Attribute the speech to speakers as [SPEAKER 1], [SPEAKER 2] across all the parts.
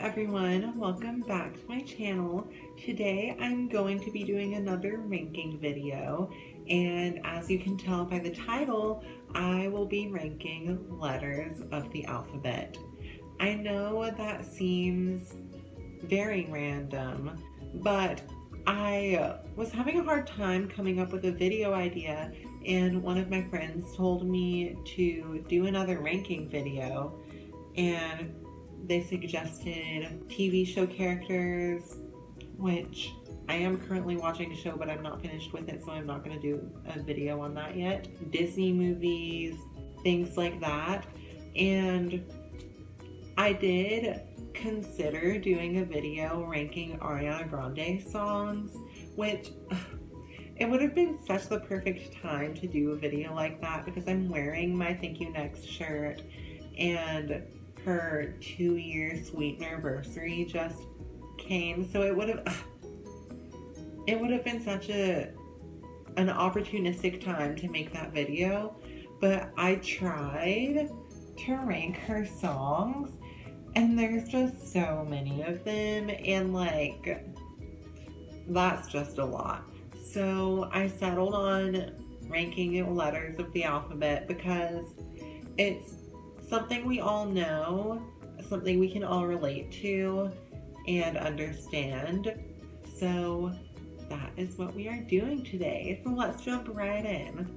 [SPEAKER 1] everyone, welcome back to my channel. Today I'm going to be doing another ranking video, and as you can tell by the title, I will be ranking letters of the alphabet. I know that seems very random, but I was having a hard time coming up with a video idea, and one of my friends told me to do another ranking video, and they suggested TV show characters, which I am currently watching a show, but I'm not finished with it, so I'm not going to do a video on that yet. Disney movies, things like that. And I did consider doing a video ranking Ariana Grande songs, which it would have been such the perfect time to do a video like that because I'm wearing my Thank You Next shirt, and her 2-year sweet anniversary just came, so it would have been such an opportunistic time to make that video. But I tried to rank her songs, and there's just so many of them, and like that's just a lot. So I settled on ranking letters of the alphabet because it's something we all know, something we can all relate to and understand. So that is what we are doing today. So let's jump right in.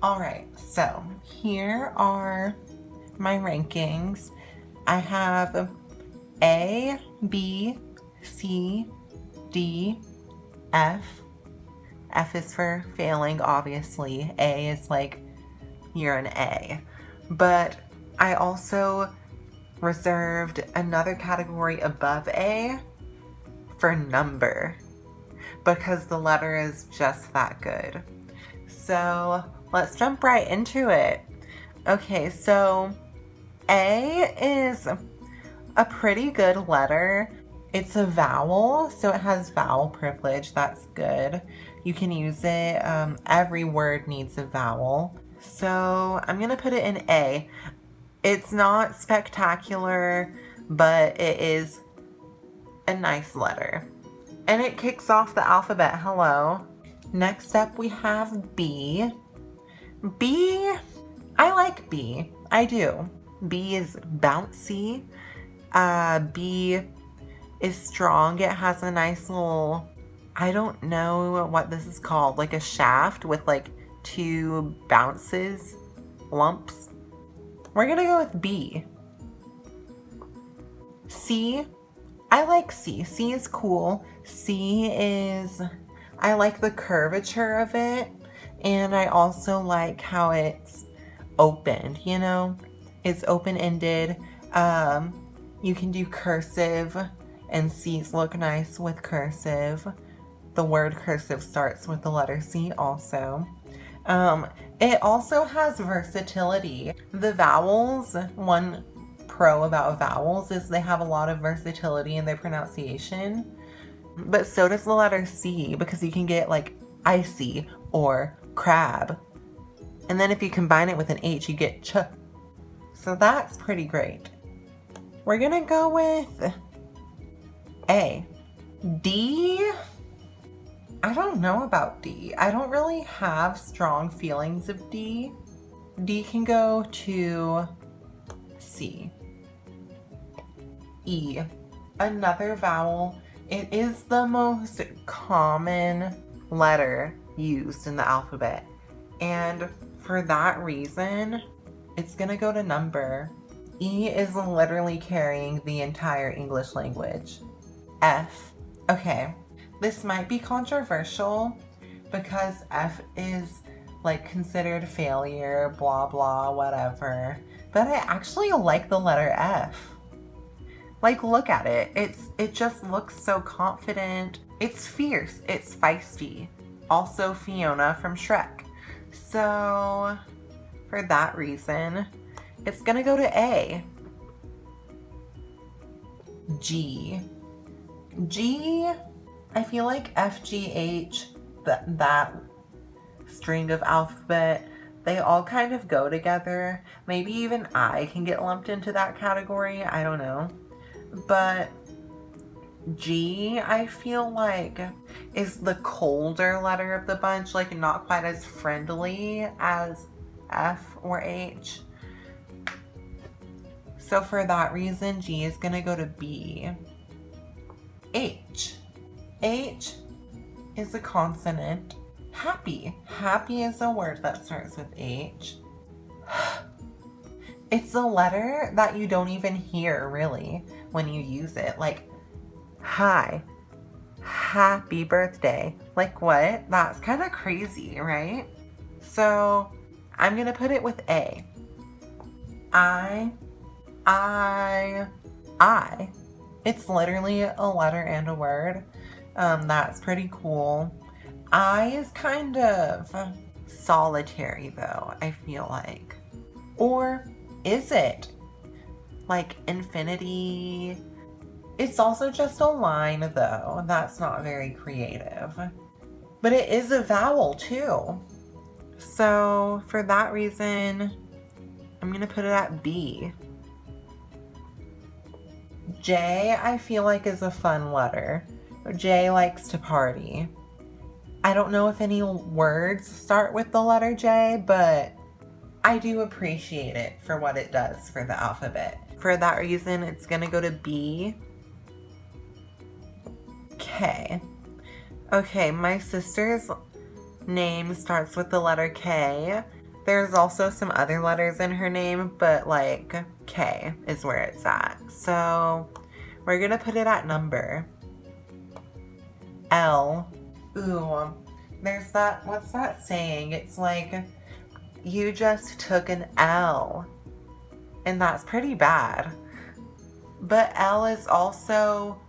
[SPEAKER 1] All right, so here are my rankings. I have A, B, C, D, F. F is for failing, obviously. A is like you're an A. But I also reserved another category above A for number because the letter is just that good. So let's jump right into it. Okay, so A is a pretty good letter. It's a vowel, so it has vowel privilege. That's good. You can use it. Every word needs a vowel. So I'm going to put it in A. It's not spectacular, but it is a nice letter. And it kicks off the alphabet. Hello. Next up we have B. B, I like B. I do. B is bouncy. B is strong. It has a nice little, I don't know what this is called, like a shaft with like 2 bounces, lumps. We're gonna go with B. C, I like C. C is cool. C is, I like the curvature of it, and I also like how it's opened, you know? It's open-ended. You can do cursive, and C's look nice with cursive. The word cursive starts with the letter C also. It also has versatility. The vowels, one pro about vowels is they have a lot of versatility in their pronunciation, but so does the letter C, because you can get like icy or crab. And then if you combine it with an H, you get ch. So that's pretty great. We're gonna go with A. D, I don't know about D. I don't really have strong feelings of D. D can go to C. E, another vowel. It is the most common letter used in the alphabet. And for that reason, it's gonna go to number. E is literally carrying the entire English language. F, okay. This might be controversial because F is like considered failure, blah, blah, whatever. But I actually like the letter F. Like, look at it. It just looks so confident. It's fierce. It's feisty. Also Fiona from Shrek. So for that reason, it's gonna go to A. G. G, I feel like F, G, H, that string of alphabet, they all kind of go together. Maybe even I can get lumped into that category. I don't know. But G, I feel like, is the colder letter of the bunch, like not quite as friendly as F or H. So for that reason, G is gonna go to B. H. H is a consonant. Happy. Happy is a word that starts with H. It's a letter that you don't even hear, really, when you use it. Like, hi, happy birthday. Like, what? That's kind of crazy, right? So, I'm gonna put it with A. I. It's literally a letter and a word. That's pretty cool. I is kind of solitary, though, I feel like. Or is it? Like infinity? It's also just a line, though. That's not very creative. But it is a vowel, too. So, for that reason, I'm gonna put it at B. J, I feel like, is a fun letter. J likes to party. I don't know if any words start with the letter J, but I do appreciate it for what it does for the alphabet. For that reason, it's gonna go to B. K. Okay, my sister's name starts with the letter K. There's also some other letters in her name, but like K is where it's at. So we're gonna put it at number. L. Ooh, there's that, what's that saying? It's like, you just took an L. And that's pretty bad. But L is also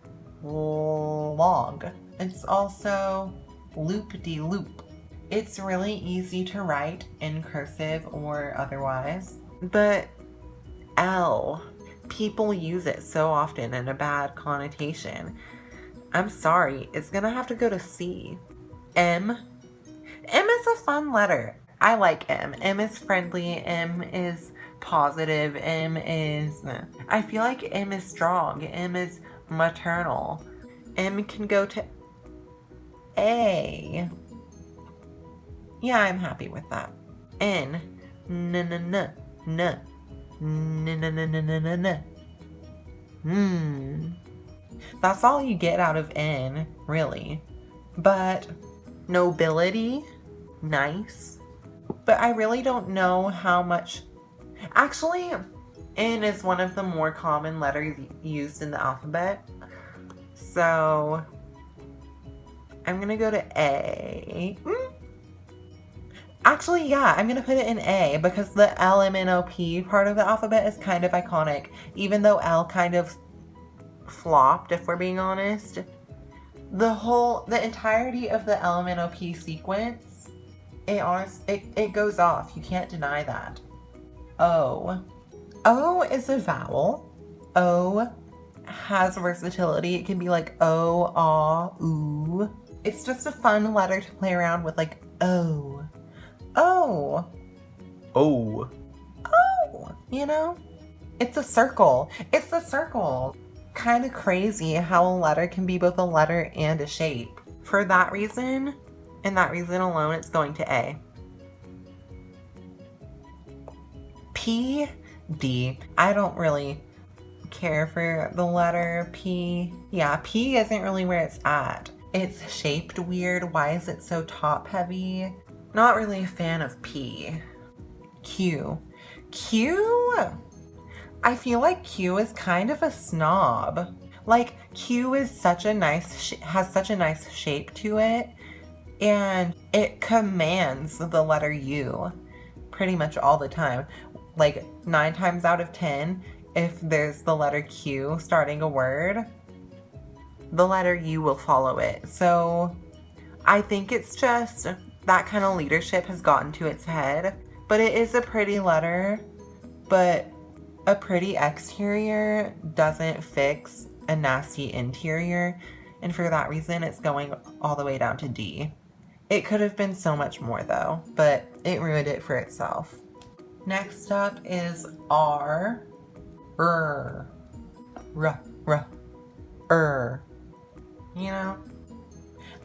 [SPEAKER 1] long. It's also loop-de-loop. It's really easy to write in cursive or otherwise. But L, people use it so often in a bad connotation. I'm sorry, it's gonna have to go to C. M. M is a fun letter. I like M. M is friendly. M is positive. M is... I feel like M is strong. M is maternal. M can go to A. Yeah, I'm happy with that. N. N. That's all you get out of N, really. But nobility, nice. But I really don't know how much... Actually, N is one of the more common letters used in the alphabet. So I'm gonna go to A. Actually, yeah, I'm gonna put it in A because the LMNOP part of the alphabet is kind of iconic, even though L kind of flopped, if we're being honest. The entirety of the LMNOP sequence, it goes off. You can't deny that. O. O is a vowel. O has versatility. It can be like O, ah, ooh. It's just a fun letter to play around with, like O. Oh. Oh. Oh. You know? It's a circle. It's a circle. Kind of crazy how a letter can be both a letter and a shape. For that reason, and that reason alone, it's going to A. P, D. I don't really care for the letter P. Yeah, P isn't really where it's at. It's shaped weird. Why is it so top heavy? Not really a fan of P. Q. Q? I feel like Q is kind of a snob. Like, Q is such a nice, has such a nice shape to it, and it commands the letter U pretty much all the time. Like, 9 times out of 10, if there's the letter Q starting a word, the letter U will follow it. So I think it's just that kind of leadership has gotten to its head. But it is a pretty letter, but a pretty exterior doesn't fix a nasty interior. And for that reason, it's going all the way down to D. It could have been so much more though, but it ruined it for itself. Next up is R. R. R. R. you know?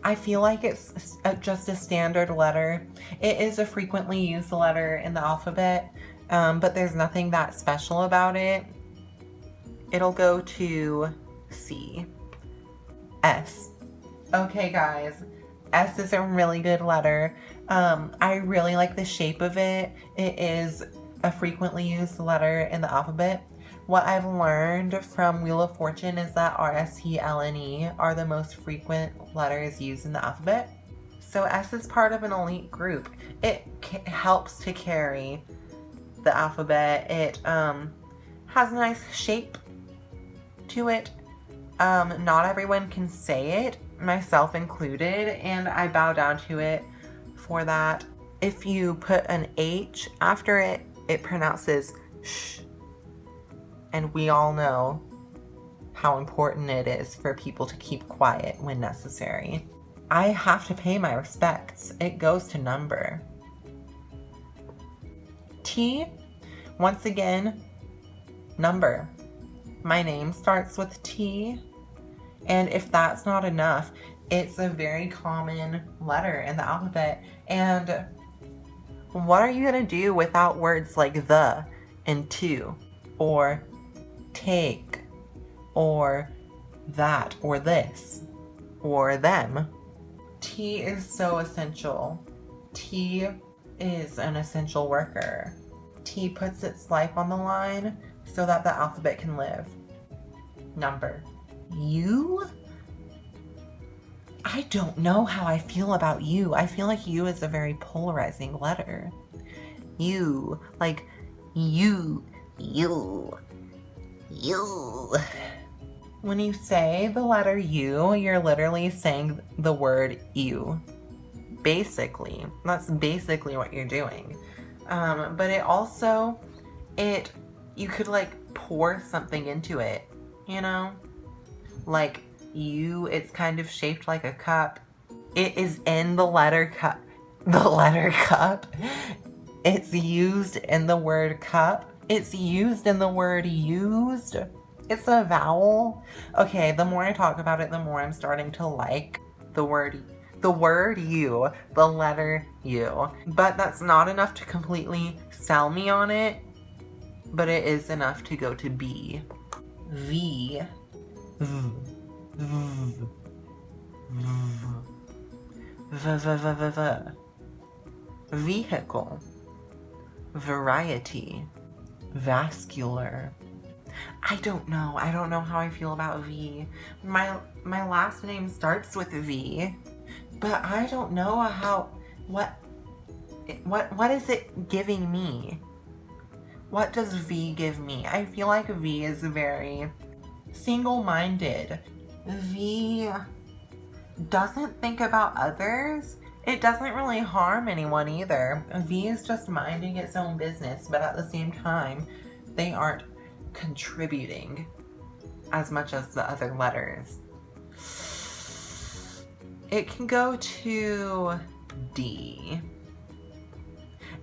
[SPEAKER 1] I feel like it's just a standard letter. It is a frequently used letter in the alphabet, but there's nothing that special about it. It'll go to C. S. Okay, guys. S is a really good letter. I really like the shape of it. It is a frequently used letter in the alphabet. What I've learned from Wheel of Fortune is that R, S, T, L, and E are the most frequent letters used in the alphabet. So S is part of an elite group. It helps to carry the alphabet. It has a nice shape to it. Not everyone can say it, myself included, and I bow down to it for that. If you put an H after it, it pronounces sh. And we all know how important it is for people to keep quiet when necessary. I have to pay my respects. It goes to number. T, once again, number. My name starts with T, and if that's not enough, it's a very common letter in the alphabet. And what are you gonna do without words like the and to, or take, or that, or this, or them? T is so essential. T is an essential worker. T puts its life on the line so that the alphabet can live. Number. U? I don't know how I feel about U. I feel like U is a very polarizing letter. U, like you. When you say the letter U, you're literally saying the word you. Basically. That's basically what you're doing. But it also, you could like pour something into it, you know? Like U, it's kind of shaped like a cup. It is in the letter cup. The letter cup. It's used in the word cup. It's used in the word used. It's a vowel. Okay, the more I talk about it, the more I'm starting to like the word U, the letter U. But that's not enough to completely sell me on it, but it is enough to go to B. V. Vehicle. Variety. Vascular. I don't know how I feel about V. My last name starts with V, but I don't know what is it giving me? What does V give me? I feel like V is very single-minded. V doesn't think about others. It doesn't really harm anyone either. V is just minding its own business, but at the same time, they aren't contributing as much as the other letters. It can go to D.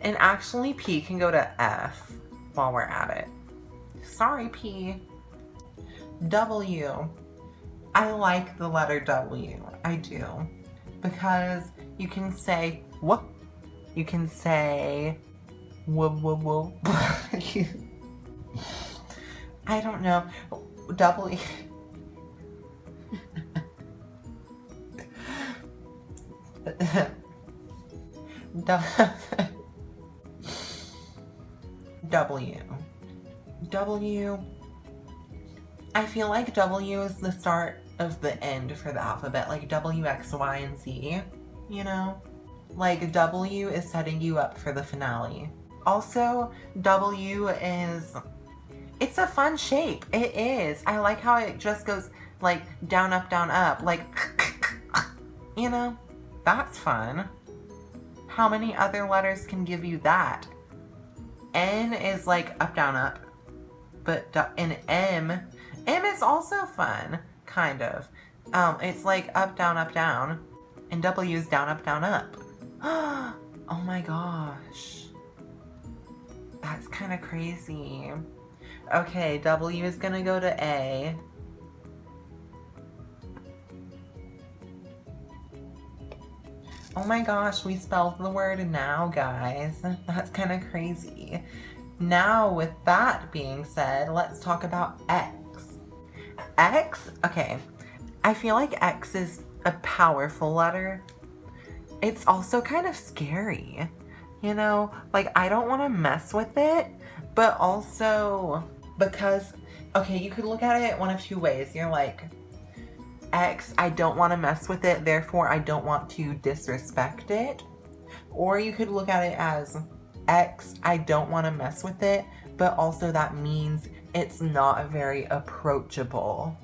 [SPEAKER 1] And actually P can go to F while we're at it. Sorry, P. W. I like the letter W. I do. Because you can say whoop. You can say whoop whoop whoop. I don't know. W. W. I feel like W is the start of the end for the alphabet, like W, X, Y, and Z, you know? Like W is setting you up for the finale. Also, W is, it's a fun shape. It is. I like how it just goes like down, up, like, you know? That's fun. How many other letters can give you that? N is like up, up. But in M is also fun, kind of. It's like up, down. And W is down, up. Oh my gosh. That's kind of crazy. Okay, W is gonna go to A. Oh my gosh, we spelled the word now, guys. That's kind of crazy. Now, with that being said, let's talk about X. X, okay, I feel like X is a powerful letter. It's also kind of scary, you know? Like, I don't want to mess with it, but also because, okay, you could look at it one of two ways. You're like, X, I don't want to mess with it, therefore I don't want to disrespect it. Or you could look at it as X, I don't want to mess with it, but also that means it's not very approachable,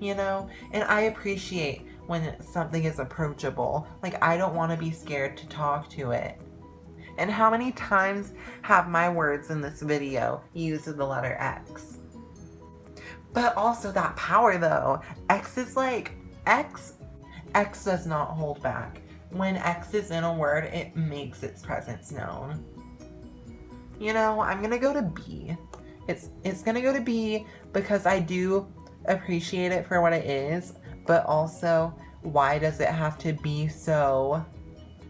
[SPEAKER 1] you know? And I appreciate when something is approachable. Like, I don't want to be scared to talk to it. And how many times have my words in this video used the letter X? But also that power though. X is like, X does not hold back. When X is in a word, it makes its presence known. You know, I'm gonna go to B. It's gonna go to B because I do appreciate it for what it is, but also, why does it have to be so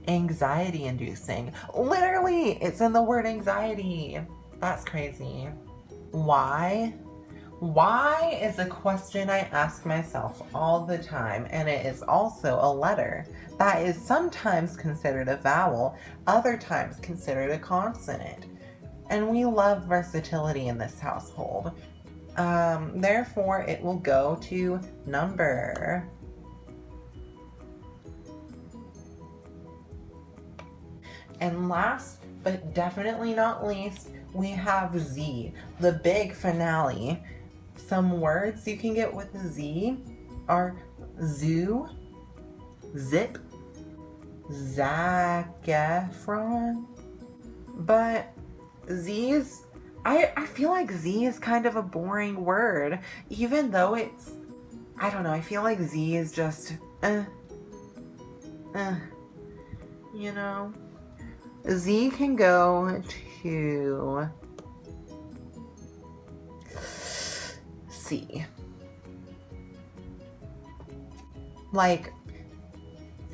[SPEAKER 1] anxiety inducing? Literally, it's in the word anxiety. That's crazy. Why? Why is a question I ask myself all the time, and it is also a letter that is sometimes considered a vowel, other times considered a consonant. And we love versatility in this household. Therefore, it will go to number. And last, but definitely not least, we have Z, the big finale. Some words you can get with Z are zoo, zip, Zac Efron. But Z's, I feel like Z is kind of a boring word, even though it's, I don't know, I feel like Z is just, you know? Z can go to C. Like,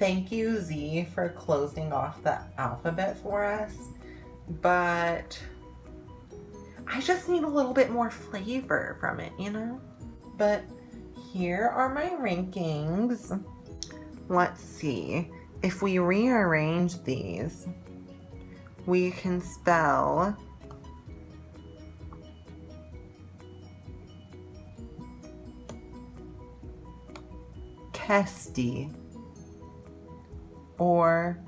[SPEAKER 1] thank you, Z, for closing off the alphabet for us, but I just need a little bit more flavor from it, you know? But here are my rankings. Let's see. If we rearrange these, we can spell Kesty or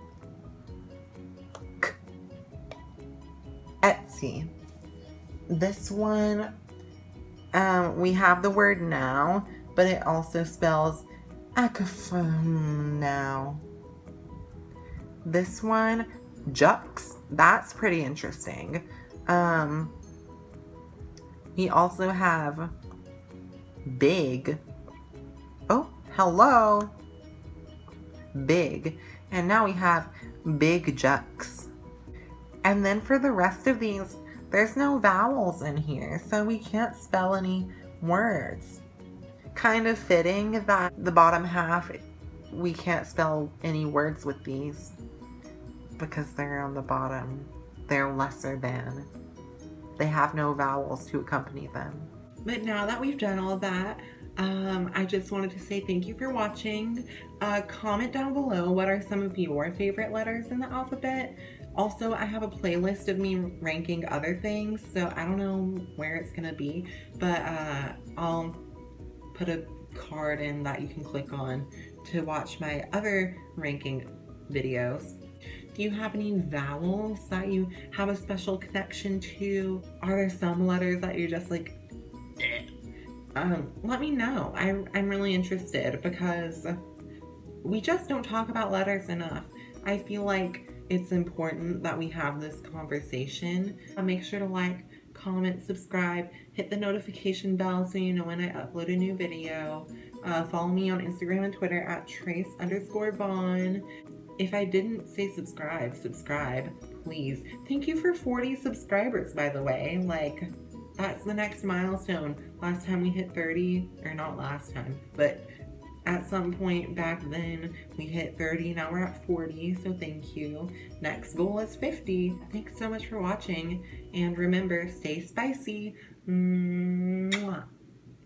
[SPEAKER 1] Etsy. This one, we have the word now, but it also spells now. This one, Jux, that's pretty interesting. We also have Big. Oh, hello. Big. And now we have Big Jux. And then for the rest of these, there's no vowels in here, so we can't spell any words. Kind of fitting that the bottom half, we can't spell any words with these because they're on the bottom. They're lesser than. They have no vowels to accompany them. But now that we've done all that, I just wanted to say thank you for watching. Comment down below what are some of your favorite letters in the alphabet. Also, I have a playlist of me ranking other things, so I don't know where it's gonna be, but I'll put a card in that you can click on to watch my other ranking videos. Do you have any vowels that you have a special connection to? Are there some letters that you're just like, let me know. I'm really interested because we just don't talk about letters enough. I feel like it's important that we have this conversation. Make sure to like, comment, subscribe, hit the notification bell so you know when I upload a new video. Follow me on Instagram and Twitter at Trace_Vaughn. If I didn't say subscribe, please. Thank you for 40 subscribers, by the way. Like, that's the next milestone. Last time we hit 30, or not last time, but At some point back then, we hit 30, now we're at 40, so thank you. Next goal is 50. Thanks so much for watching, and remember, stay spicy.